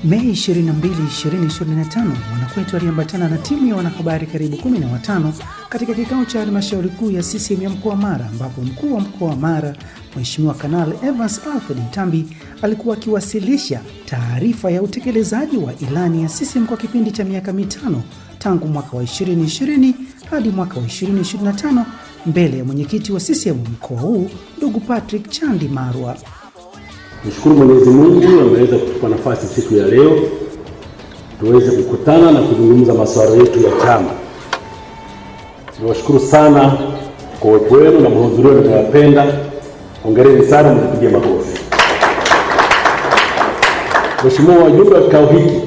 Mei 22, 2025, Mwanakwetu aliambatana na timu ya wanahabari karibu 15 katika kikao cha halmashauri kuu ya CCM ya mkoa wa Mara, ambapo mkuu wa mkoa wa Mara Mheshimiwa Kanali Evans Alfred Mtambi alikuwa akiwasilisha taarifa ya utekelezaji wa ilani ya CCM kwa kipindi cha miaka mitano tangu mwaka wa 2020 hadi mwaka wa 2025 mbele ya mwenyekiti wa CCM mkoa huu ndugu Patrick Chandi Marwa. Nishukuru Mwenyezi Mungu ameweza kutupa nafasi siku ya leo tuweze kukutana na kuzungumza masuala yetu ya chama. Niwashukuru sana kwa uwepo wenu na mahudhurio ninayopenda. Hongereni sana, mtupige makofi. Mheshimiwa wajumbe wa kikao hiki,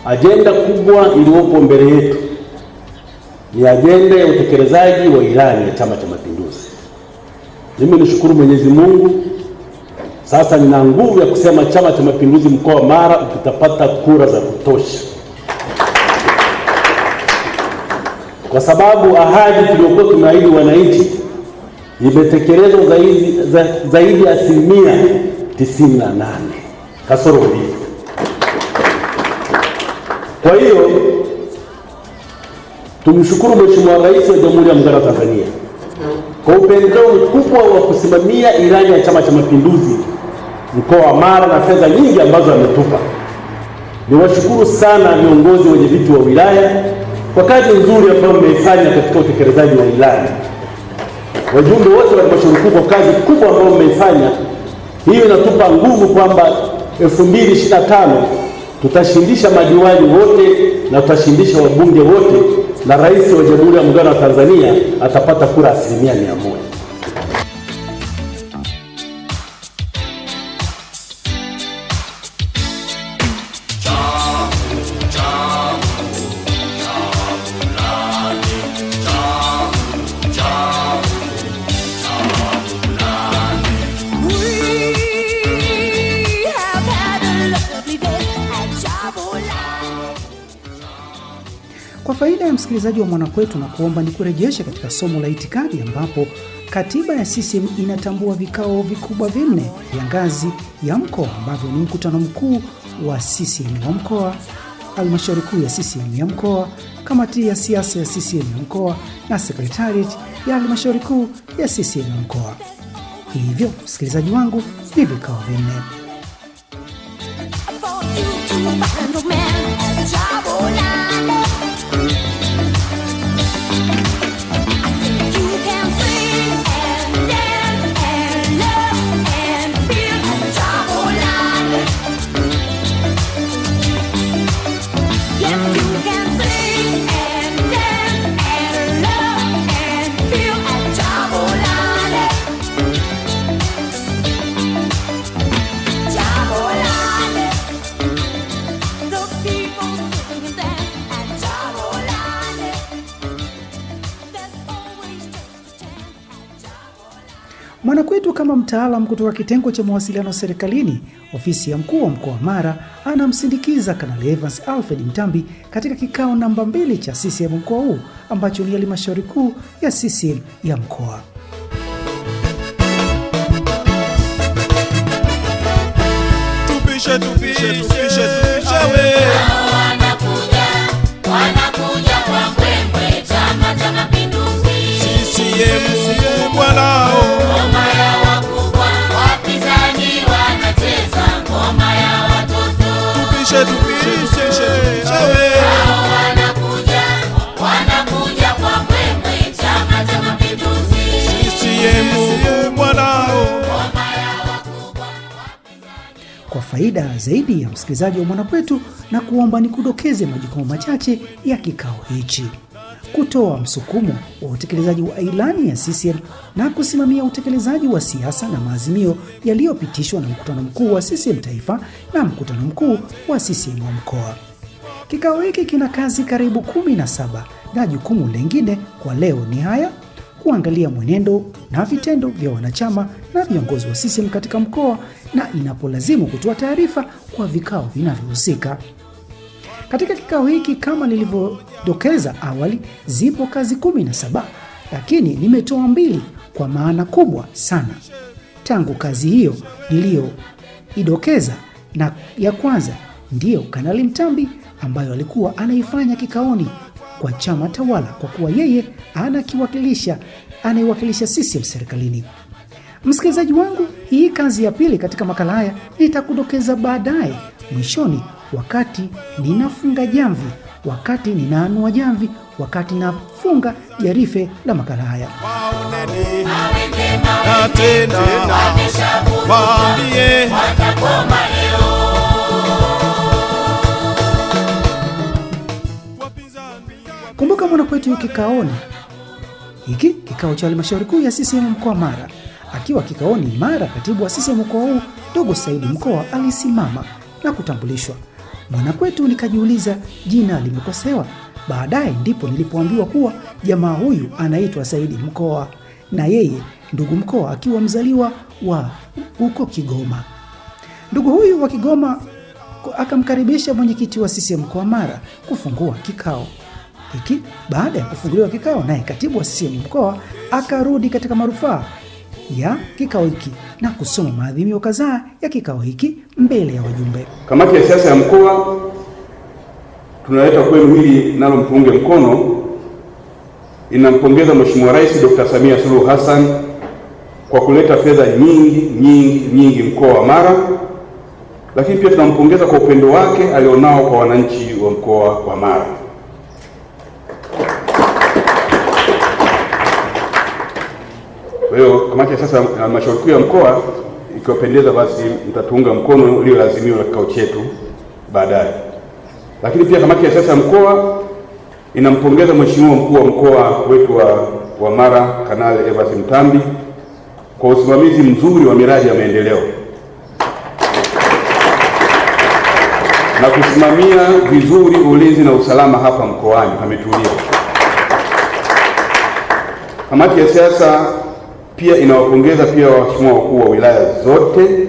ajenda kubwa iliyopo mbele yetu ni ajenda ya utekelezaji wa ilani ya Chama cha Mapinduzi. Mimi nishukuru Mwenyezi Mungu, sasa nina nguvu ya kusema Chama cha Mapinduzi mkoa wa Mara ukitapata kura za kutosha, kwa sababu ahadi tuliyokuwa tunaahidi wananchi imetekelezwa zaidi ya 98% kasoro mbili. Kwa hiyo tumshukuru Mheshimiwa Rais wa Jamhuri ya Muungano wa Tanzania kwa upendeleo mkubwa wa kusimamia ilani ya Chama cha Mapinduzi mkoa wa Mara na fedha nyingi ambazo ametupa. Niwashukuru sana viongozi wenye viti wa wilaya kwa kazi nzuri ambayo mmeifanya katika utekelezaji wa ilani. Wajumbe wote wa halmashauri kuu kwa kazi kubwa ambayo mmeifanya. Hiyo inatupa nguvu kwamba 2025 tutashindisha madiwani wote na tutashindisha wabunge wote, na Rais wa Jamhuri ya Muungano wa Tanzania atapata kura 100%. Kwa faida ya msikilizaji wa Mwanakwetu, na kuomba ni kurejesha katika somo la itikadi, ambapo katiba ya CCM inatambua vikao vikubwa vinne vya ngazi ya mkoa ambavyo ni mkutano mkuu wa CCM wa mkoa, halmashauri kuu ya CCM ya mkoa, kamati ya siasa ya CCM ya mkoa na secretariat ya halmashauri kuu ya CCM ya mkoa. Hivyo msikilizaji wangu, ni vikao vinne. Mwanakwetu kama mtaalamu kutoka kitengo cha mawasiliano serikalini, ofisi ya mkuu wa mkoa wa Mara, anamsindikiza Kanali Evans Alfred Mtambi katika kikao namba 2 cha CCM mkoa huu ambacho ni halmashauri kuu ya CCM ya mkoa. Tupishe we. Wanakuja kwa mbwembwe, Chama cha Mapinduzi. CCM kubwa lao. Ngoma ya wakubwa, wapinzani wanacheza ngoma ya watoto. Tupishe we. Wanakuja kwa mbwembwe, Chama cha Mapinduzi. CCM kubwa lao. Kwa faida zaidi ya msikilizaji wa Mwanakwetu, na kuomba ni kudokeze majukumu machache ya kikao hichi: kutoa msukumo wa utekelezaji wa ilani ya CCM na kusimamia utekelezaji wa siasa na maazimio yaliyopitishwa na mkutano mkuu wa CCM taifa na mkutano mkuu wa CCM wa mkoa. Kikao hiki kina kazi karibu 17 na jukumu lingine kwa leo ni haya: kuangalia mwenendo na vitendo vya wanachama na viongozi wa CCM katika mkoa, na inapolazimu kutoa taarifa kwa vikao vinavyohusika. Katika kikao hiki, kama nilivyodokeza awali, zipo kazi 17, lakini nimetoa 2 kwa maana kubwa sana. Tangu kazi hiyo niliyoidokeza na ya kwanza ndiyo Kanali Mtambi ambayo alikuwa anaifanya kikaoni kwa chama tawala, kwa kuwa yeye anaiwakilisha CCM serikalini. Msikilizaji wangu, hii kazi ya pili katika makala haya nitakudokeza baadaye mwishoni, wakati ninafunga jamvi, wakati ninaanua jamvi, wakati nafunga jarife la makala haya. Kumbuka Mwanakwetu kikaoni hiki, kikao cha halmashauri kuu ya CCM mkoa Mara. Akiwa kikaoni Mara, katibu wa CCM mkoa huu Dogo Saidi Mkoa alisimama na kutambulishwa. Mwanakwetu nikajiuliza jina limekosewa. Baadaye ndipo nilipoambiwa kuwa jamaa huyu anaitwa Saidi Mkoa, na yeye ndugu Mkoa akiwa mzaliwa wa huko Kigoma. Ndugu huyu wa Kigoma akamkaribisha mwenyekiti wa CCM mkoa Mara kufungua kikao hiki. Baada ya kufunguliwa kikao, naye katibu wa CCM mkoa akarudi katika marufaa ya kikao hiki na kusoma maadhimio kadhaa ya kikao hiki mbele ya wajumbe. Kamati ya siasa ya mkoa tunaleta kwenu hili nalo mpunge mkono. Inampongeza Mheshimiwa Rais Dr. Samia Suluhu Hassan kwa kuleta fedha nyingi mkoa wa Mara, lakini pia tunampongeza kwa upendo wake alionao kwa wananchi wa mkoa wa Mara. Kwa hiyo kamati ya siasa ya halmashauri kuu ya mkoa, ikiwapendeza basi mtatuunga mkono ile lazimio la kikao chetu baadaye. Lakini pia kamati ya siasa ya mkoa inampongeza Mheshimiwa mkuu wa mkoa wetu wa Mara Kanali Evans Mtambi kwa usimamizi mzuri wa miradi ya maendeleo na kusimamia vizuri ulinzi na usalama hapa mkoani, pametulia. Kamati ya siasa pia inawapongeza pia waheshimiwa wakuu wa wilaya zote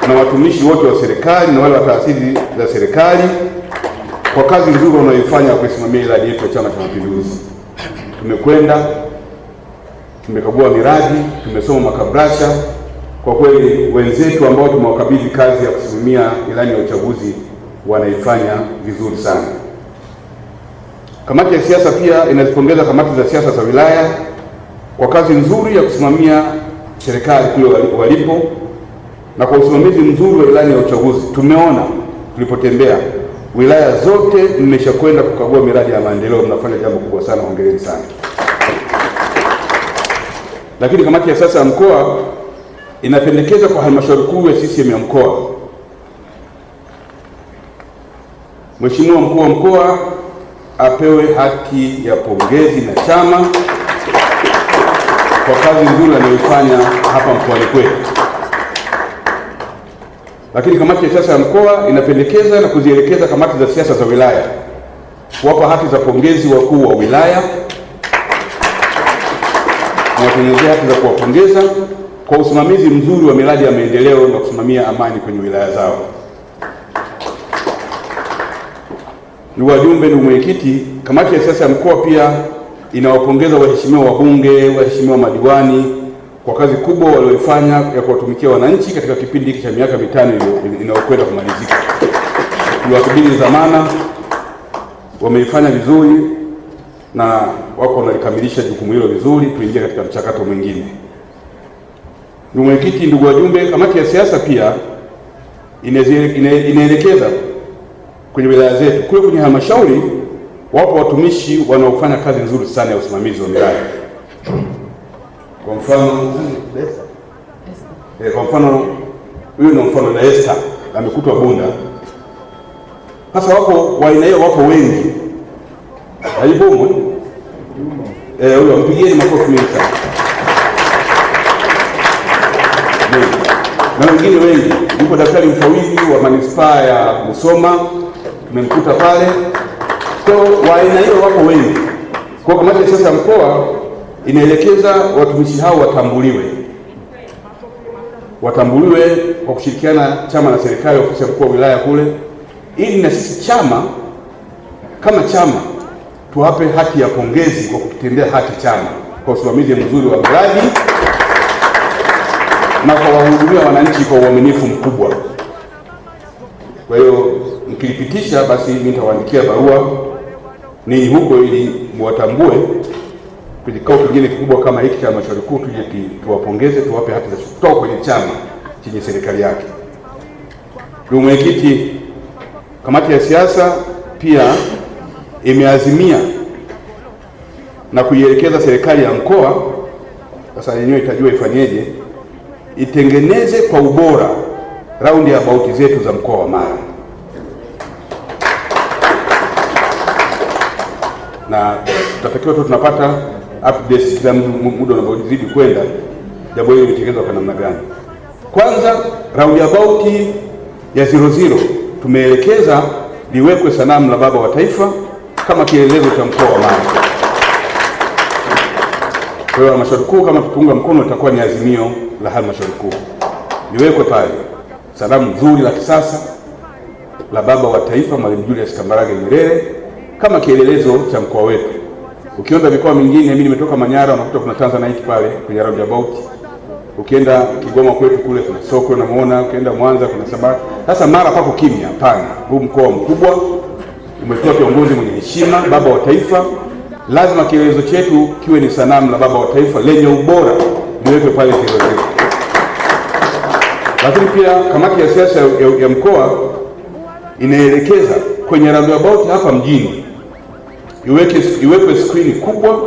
na watumishi wote wa serikali na wale wa taasisi za serikali kwa kazi nzuri wanayoifanya kusimamia ilani yetu ya Chama cha Mapinduzi. Tumekwenda, tumekagua miradi, tumesoma makabrasha. Kwa kweli wenzetu ambao tumewakabidhi kazi ya kusimamia ilani ya uchaguzi wanaifanya vizuri sana. Kamati ya siasa pia inazipongeza kamati za siasa za wilaya kwa kazi nzuri ya kusimamia serikali kule walipo na kwa usimamizi mzuri wa ilani ya uchaguzi. Tumeona tulipotembea wilaya zote mmeshakwenda kukagua miradi ya maendeleo, mnafanya jambo kubwa sana, hongereni sana. Lakini kamati ya siasa ya mkoa inapendekeza kwa halmashauri kuu ya CCM ya mkoa, Mheshimiwa mkuu wa mkoa apewe hati ya pongezi na chama kwa kazi nzuri anayoifanya hapa mkoani kwetu. Lakini kamati ya siasa ya mkoa inapendekeza na kuzielekeza kamati za siasa za wilaya kuwapa hati za pongezi wakuu wa wilaya na watengenezea hati za kuwapongeza kwa usimamizi mzuri wa miradi ya maendeleo na kusimamia amani kwenye wilaya zao. Ndugu wajumbe, ndugu mwenyekiti, kamati ya siasa ya mkoa pia inawapongeza waheshimiwa wabunge, waheshimiwa madiwani kwa kazi kubwa walioifanya ya kuwatumikia wananchi katika kipindi hiki cha miaka mitano inayokwenda kumalizika. Tuliwakabidhi dhamana, wameifanya vizuri na wako wanalikamilisha jukumu hilo vizuri, tuingie katika mchakato mwingine. Ndugu mwenyekiti, ndugu wajumbe, kamati ya siasa pia inaelekeza kwenye wilaya zetu, kule kwenye halmashauri wapo watumishi wanaofanya kazi nzuri sana ya usimamizi wa miradi. Kwa mfano huyu ni mfano na Esther amekutwa Bunda. Sasa wapo wa aina hiyo, wapo wengi. Haibomo huyo, mpigieni makofi mengi sana. Na wengine wengi, yuko daktari mfawidhi wa manispaa ya Musoma, tumemkuta pale. So wa aina hiyo wapo wengi. Kwa kamati ya siasa ya mkoa inaelekeza watumishi hao watambuliwe kwa kushirikiana chama na serikali, ofisi ya mkuu wa wilaya kule, ili na sisi chama kama chama tuwape hati ya pongezi kwa kutendea haki chama kwa usimamizi mzuri wa miradi na kwa wahudumia wananchi kwa uaminifu mkubwa. Kwa hiyo mkilipitisha, basi mimi nitawaandikia barua ninyi huko ili mwatambue kwenye kikao kingine kikubwa kama hiki cha halmashauri kuu, tuje tuwapongeze, tuwape hati za kutoka kwenye chama chenye serikali yake. Ndugu mwenyekiti, kamati ya siasa pia imeazimia na kuielekeza serikali ya mkoa, sasa yenyewe itajua ifanyeje, itengeneze kwa ubora raundi ya bauti zetu za mkoa wa Mara, na tutatakiwa tu tunapata updates kila muda unavyozidi kwenda, jambo hili litekelezwa kwa namna gani. Kwanza, raundi ya bauti ya 00 tumeelekeza liwekwe sanamu la baba wa taifa kama kielelezo cha mkoa wa Mara. Kwa hiyo halmashauri kuu kama tupunga mkono, itakuwa ni azimio la halmashauri kuu, liwekwe pale sanamu nzuri la kisasa la baba wa taifa Mwalimu Julius Kambarage Nyerere kama kielelezo cha mkoa wetu. Ukienda mikoa mingine, mimi nimetoka Manyara, unakuta kuna Tanzanite pale kwenye roundabout. Ukienda Kigoma kwetu kule kuna soko unamuona, ukienda Mwanza kuna Sabaki. Sasa Mara pako kimya? Hapana. Huu mkoa mkubwa umetoa kiongozi mwenye heshima, baba wa taifa. Lazima kielezo chetu kiwe ni sanamu la baba wa taifa lenye ubora, liwekwe pale kielezo. Lakini pia kamati ya siasa ya mkoa inaelekeza kwenye roundabout hapa mjini iwekwe skrini kubwa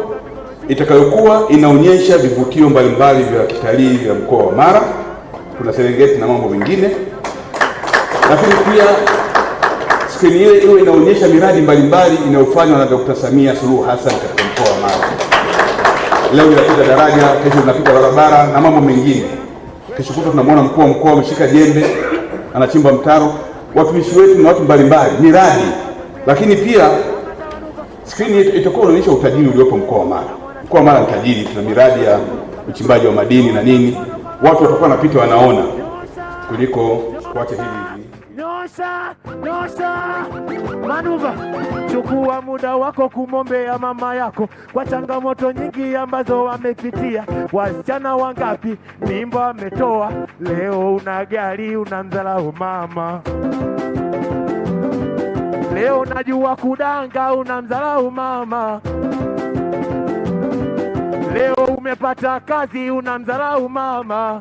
itakayokuwa inaonyesha vivutio mbalimbali vya kitalii vya mkoa wa Mara. Kuna Serengeti na mambo mengine, lakini pia skrini ile iwe inaonyesha miradi mbalimbali inayofanywa na Dr. Samia Suluhu Hassan katika mkoa wa Mara. Leo tunapita daraja, kesho tunapita barabara na mambo mengine. Kesho kutwa tunamwona mkuu wa mkoa ameshika jembe anachimba mtaro, watumishi wetu na watu mbalimbali, miradi. Lakini pia skrini itakuwa inaonyesha utajiri uliopo mkoa wa Mara. Mkoa wa Mara ni tajiri, tuna miradi ya uchimbaji wa madini na nini. Watu watakuwa wanapita wanaona, kuliko kuacha hivi. Nyosha manuva, chukua muda wako kumwombea mama yako kwa changamoto nyingi ambazo wamepitia. Wasichana wangapi mimba wametoa, leo una gari unamdharau mama. Leo najua kudanga unamdharau mama. Leo umepata kazi unamdharau mama.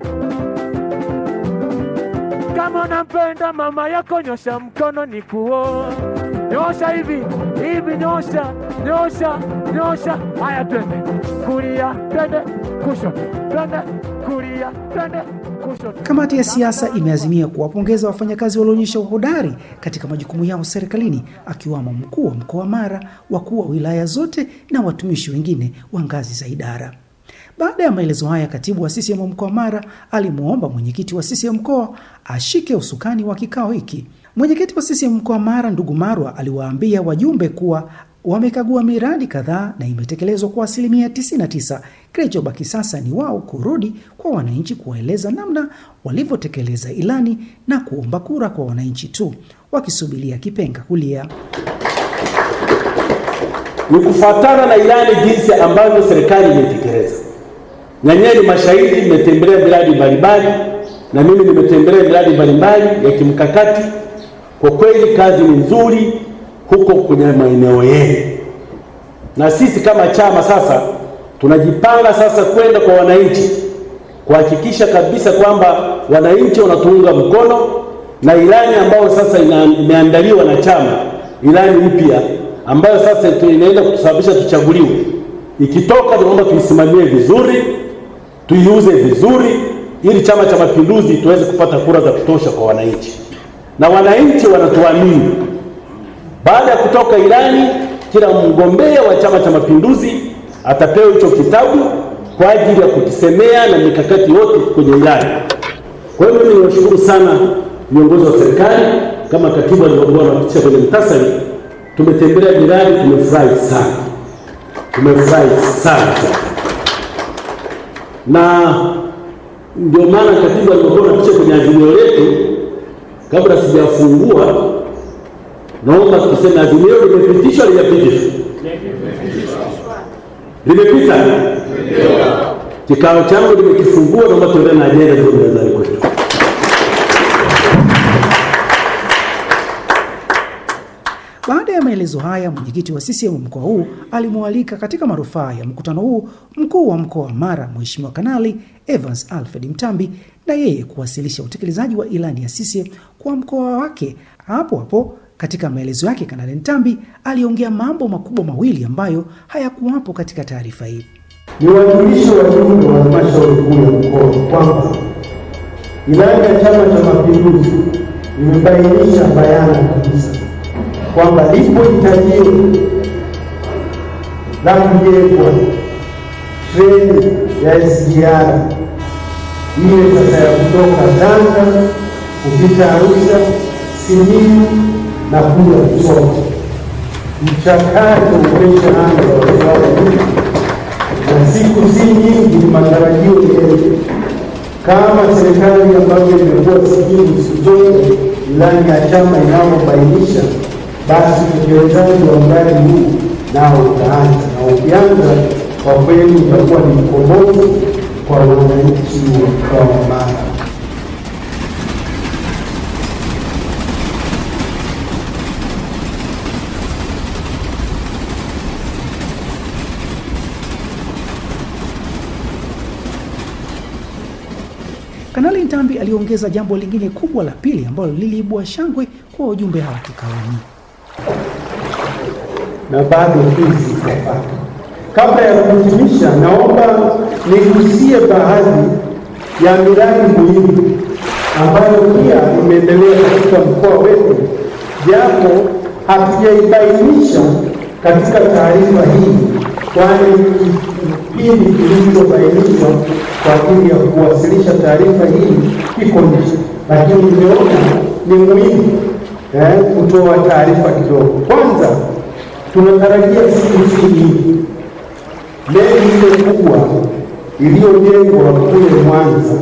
Kama unampenda mama yako, nyosha mkono nikuone. Nyosha hivi, nyosha. Haya, twende kulia, twende kushoto, twende kulia, twende kushoto. Kamati ya siasa imeazimia kuwapongeza wafanyakazi walioonyesha uhodari katika majukumu yao serikalini, akiwamo mkuu wa mkoa wa Mara, wakuu wa wilaya zote na watumishi wengine wa ngazi za idara. Baada ya maelezo haya, katibu wa CCM mkoa wa Mara alimuomba mwenyekiti wa CCM mkoa ashike usukani wa kikao hiki. Mwenyekiti wa CCM mkoa wa Mara ndugu Marwa aliwaambia wajumbe kuwa wamekagua miradi kadhaa na imetekelezwa kwa 99%. Kilichobaki sasa ni wao kurudi kwa wananchi kuwaeleza namna walivyotekeleza ilani na kuomba kura kwa wananchi tu, wakisubiria kipenga kulia. Ni kufuatana na ilani jinsi ambavyo serikali imetekeleza. Nyanyeni mashahidi, nimetembelea miradi mbalimbali na mimi nimetembelea miradi mbalimbali ya kimkakati. Kwa kweli kazi ni nzuri huko kwenye maeneo yenu, na sisi kama chama sasa tunajipanga sasa kwenda kwa wananchi kuhakikisha kabisa kwamba wananchi wanatuunga mkono na ilani ambayo sasa imeandaliwa na chama, ilani mpya ambayo sasa inaenda kutusababisha tuchaguliwe. Ikitoka tunaomba tuisimamie vizuri, tuiuze vizuri, ili Chama cha Mapinduzi tuweze kupata kura za kutosha kwa wananchi, na wananchi wanatuamini. Baada ya kutoka ilani, kila mgombea wa Chama cha Mapinduzi atapewa hicho kitabu kwa ajili ya kukisemea na mikakati yote kwenye ilani. Kwa hiyo mimi niwashukuru sana viongozi wa serikali, kama katibu alivyokuwa anapitisha kwenye mtasari. Tumetembelea miradi, tumefurahi sana, na ndio maana katibu alivyokuwa anapitisha kwenye azimio letu, kabla sijafungua, naomba tuseme azimio limepitishwa, limepita. Kikao changu nimekifungua, naomba tuendelee na ajenda hizo mezani kwetu. maelezo haya, mwenyekiti wa CCM mkoa huu alimwalika katika marufaa ya mkutano huu mkuu wa mkoa wa Mara Mheshimiwa Kanali Evans Alfred Mtambi na yeye kuwasilisha utekelezaji wa ilani ya CCM kwa mkoa wake. Hapo katika maelezo yake, Kanali Mtambi aliongea mambo makubwa mawili ambayo hayakuwapo katika taarifa hii. Ni wajulisho wajumbe wa halmashauri kuu ya mkoa kwamba ilani ya Chama cha Mapinduzi imebainisha bayana kabisa kwamba lipo hitajio la kujengwa treni ya SGR ile sasa ya kutoka Tanga kupita Arusha, Simiyu na kuja Msoma. Mchakato umeshaanza na siku si nyingi, matarajio ni kama serikali ambavyo imekuwa sikivu siku zote ilani ya chama inayobainisha, basi utekelezaji wa mradi huu nao utaanza, na ukianza kwa kweli utakuwa ni mkombozi kwa wananchi wa mkoa wa Mara. Kanali Mtambi aliongeza jambo lingine kubwa la pili ambalo liliibua shangwe kwa wajumbe hawa kikaoni. Na bado hizi safari. Kabla ya kuhitimisha, naomba nigusie baadhi ya miradi muhimu ambayo pia imeendelea katika mkoa wetu, japo hatujaibainisha katika taarifa hii, kwani kipindi kilichobainishwa kwa ajili ya kuwasilisha taarifa hii iko nje, lakini nimeona ni muhimu kutoa taarifa kidogo. Kwanza, tunatarajia siku nyingi meli ile kubwa iliyojengwa kule Mwanza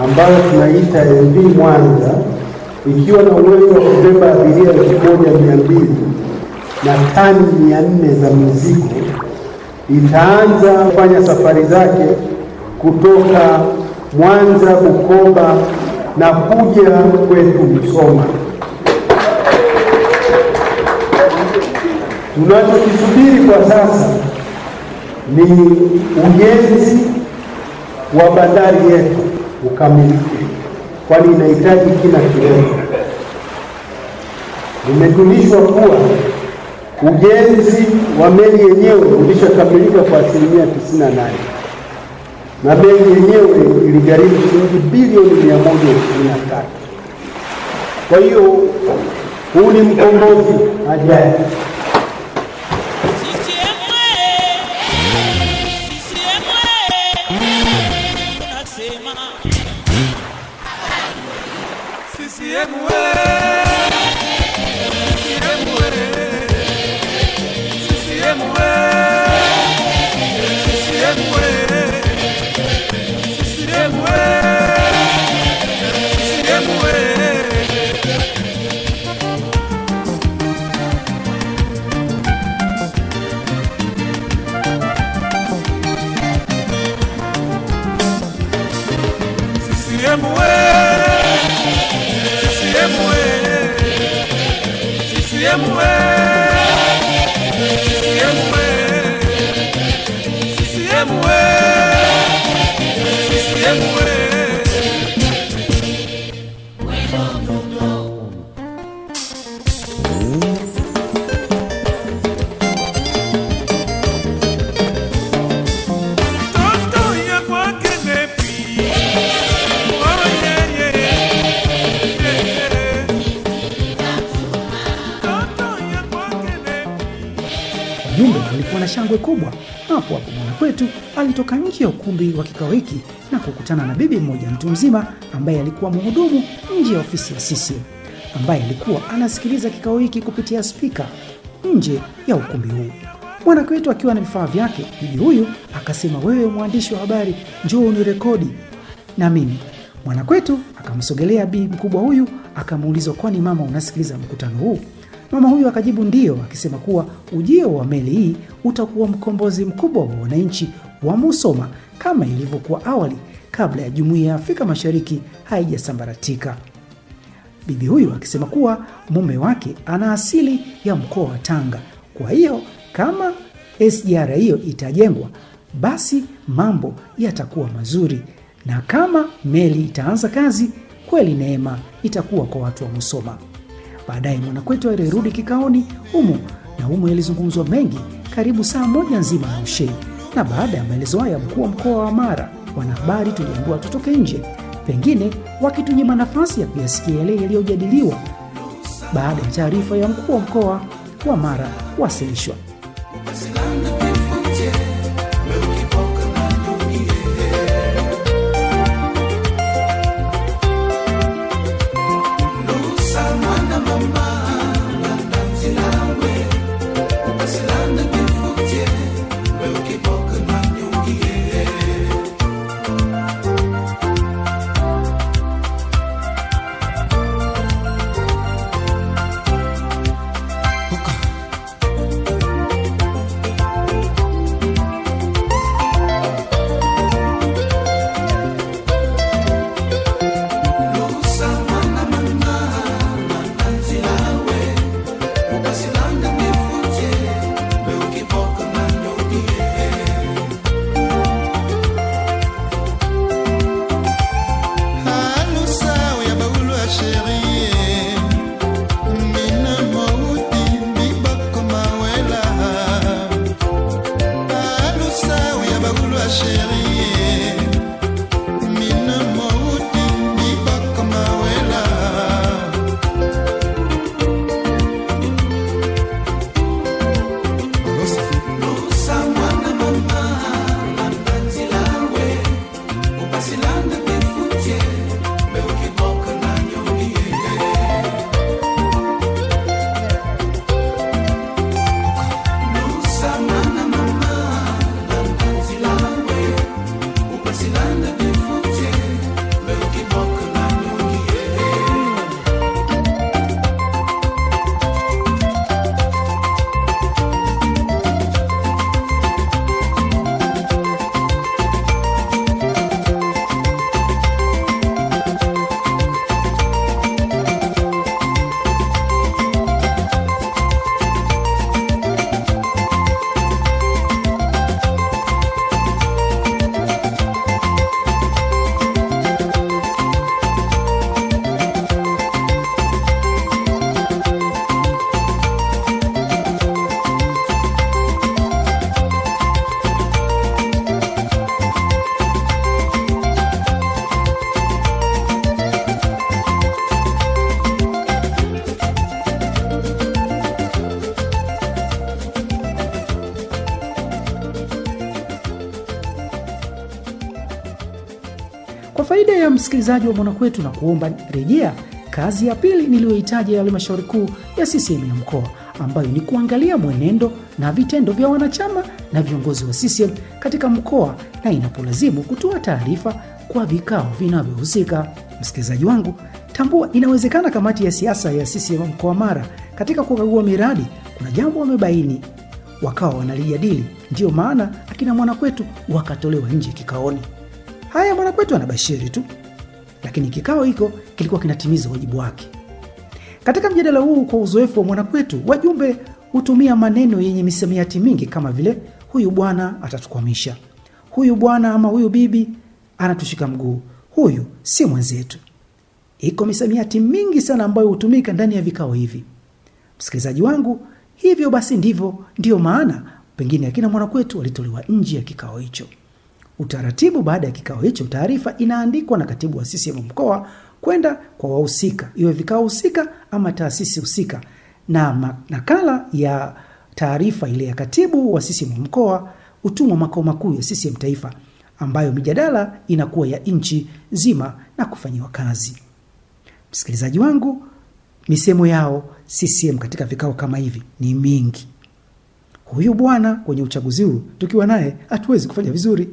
ambayo tunaita MV Mwanza, ikiwa na uwezo wa kubeba abiria 1200 na tani 400 za mizigo, itaanza kufanya safari zake kutoka Mwanza, Bukoba na kuja kwetu Msoma. Tunachokisubiri kwa sasa ni ujenzi wa bandari yetu ukamilike, kwani inahitaji kina kirefu. Nimejulishwa kuwa ujenzi wa meli yenyewe ulishakamilika kwa 98%, na meli yenyewe iligharimu shilingi bilioni 123. Kwa hiyo huu ni mkombozi ajaye. Wajumbe walikuwa na shangwe kubwa. Hapo Mwanakwetu alitoka nje ya ukumbi wa kikao hiki na kukutana na bibi mmoja mtu mzima ambaye alikuwa mhudumu nje ya ofisi ya CCM, ambaye alikuwa anasikiliza kikao hiki kupitia spika nje ya ukumbi huu. Mwanakwetu akiwa na vifaa vyake, bibi huyu akasema, wewe mwandishi wa habari, njoo unirekodi na mimi. Mwanakwetu akamsogelea bibi mkubwa huyu akamuuliza, kwani mama unasikiliza mkutano huu? Mama huyu akajibu ndio, akisema kuwa ujio wa meli hii utakuwa mkombozi mkubwa wa wananchi wa Musoma kama ilivyokuwa awali kabla ya Jumuiya ya Afrika Mashariki haijasambaratika. bibi huyu akisema kuwa mume wake ana asili ya mkoa wa Tanga. Kwa hiyo kama SGR hiyo itajengwa, basi mambo yatakuwa mazuri, na kama meli itaanza kazi, kweli neema itakuwa kwa watu wa Musoma. Baadaye Mwanakwetu alirudi kikaoni humo yalizungumzwa mengi karibu saa moja nzima na ushei. Na baada ya maelezo haya mkuu wa mkoa wa Mara, wanahabari tuliambiwa tutoke nje, pengine wakitunyima nafasi ya kuyasikia yale yaliyojadiliwa baada ya taarifa ya mkuu wa mkoa wa Mara kuwasilishwa. Kwa faida ya msikilizaji wa Mwanakwetu, na kuomba rejea kazi ya pili niliyohitaji ya halmashauri kuu ya CCM ya mkoa, ambayo ni kuangalia mwenendo na vitendo vya wanachama na viongozi wa CCM katika mkoa, na inapolazimu kutoa taarifa kwa vikao vinavyohusika. Msikilizaji wangu, tambua inawezekana kamati ya siasa ya CCM mkoa wa Mara katika kukagua miradi kuna jambo wamebaini, wakawa wanalijadili, ndio maana akina Mwanakwetu wakatolewa nje kikaoni. Haya, Mwanakwetu anabashiri tu, lakini kikao hiko kilikuwa kinatimiza wajibu wake. Katika mjadala huu, kwa uzoefu wa Mwanakwetu, wajumbe hutumia maneno yenye misamiati mingi kama vile huyu bwana atatukwamisha, huyu bwana ama huyu bibi anatushika mguu, huyu si mwenzetu. Iko misamiati mingi sana ambayo hutumika ndani ya vikao hivi, msikilizaji wangu. Hivyo basi ndio maana pengine akina Mwanakwetu walitolewa nje ya kikao hicho. Utaratibu baada ya kikao hicho, taarifa inaandikwa na katibu wa CCM mkoa kwenda kwa wahusika, iwe vikao husika ama taasisi husika, na nakala ya taarifa ile ya katibu wa CCM mkoa utumwa makao makuu ya CCM taifa, ambayo mijadala inakuwa ya nchi nzima na kufanyiwa kazi. Msikilizaji wangu, misemo yao CCM katika vikao kama hivi ni mingi. Huyu bwana kwenye uchaguzi huu tukiwa naye hatuwezi kufanya vizuri.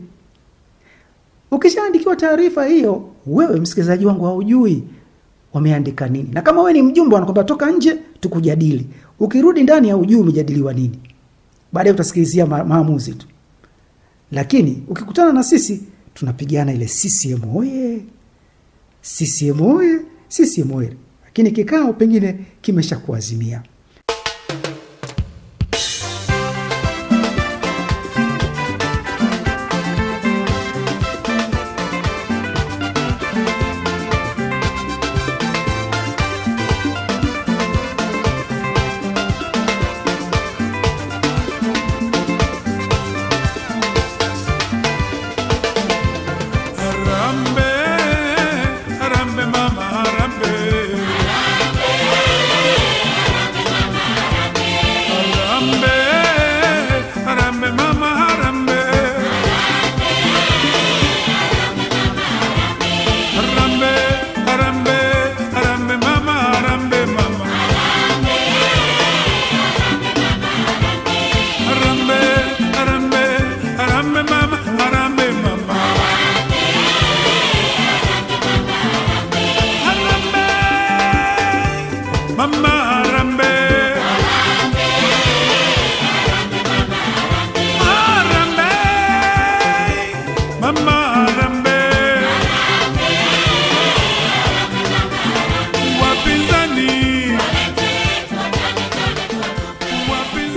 Ukishaandikiwa taarifa hiyo, wewe msikilizaji wangu haujui wameandika nini. Na kama wewe ni mjumbe wanakwambia toka nje tukujadili, ukirudi ndani haujui umejadiliwa nini. Baadaye utasikilizia maamuzi tu. Lakini ukikutana na sisi tunapigana ile CCM oye, CCM oye, CCM oye. lakini kikao pengine kimeshakuazimia.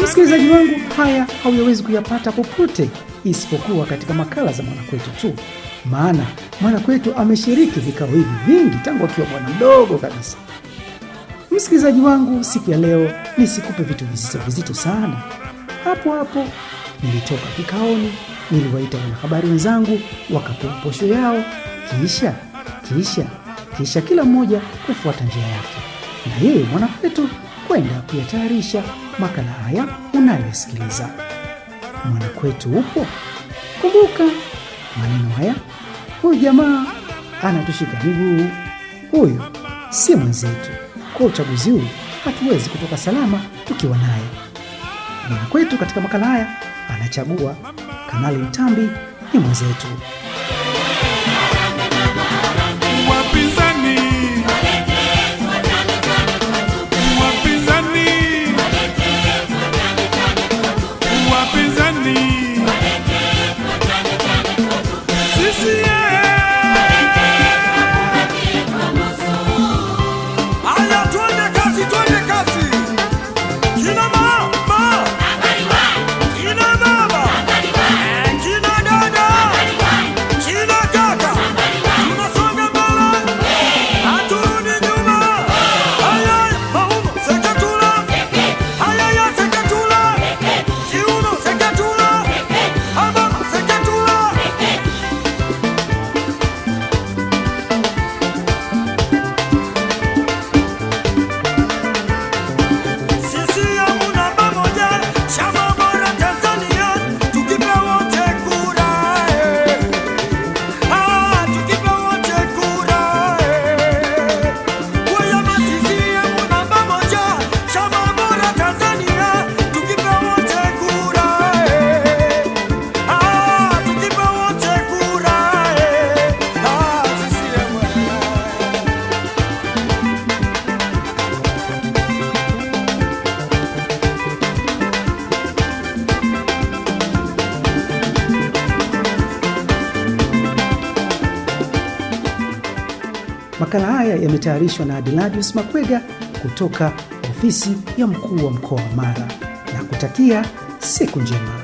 Msikilizaji wangu, haya hauyawezi kuyapata popote isipokuwa katika makala za Mwanakwetu tu. Maana Mwanakwetu ameshiriki vikao hivi vingi tangu akiwa bwana mdogo kabisa. Msikilizaji wangu, siku ya leo nisikupe vitu vizito sana. Hapo nilitoka kikaoni, niliwaita wanahabari wenzangu wakapewa posho yao, kisha kila mmoja kufuata njia yake, na yeye Mwanakwetu kwenda kuyatayarisha makala haya unayosikiliza. Mwanakwetu upo? Kumbuka maneno haya, huyu jamaa anatushika miguu, huyu si mwenzetu. Kwa uchaguzi huu hatuwezi kutoka salama tukiwa naye. Mwanakwetu katika makala haya anachagua Kanali Ntambi ni mwenzetu. Makala haya yametayarishwa na Adiladius Makwega kutoka ofisi ya mkuu wa mkoa wa Mara, na kutakia siku njema.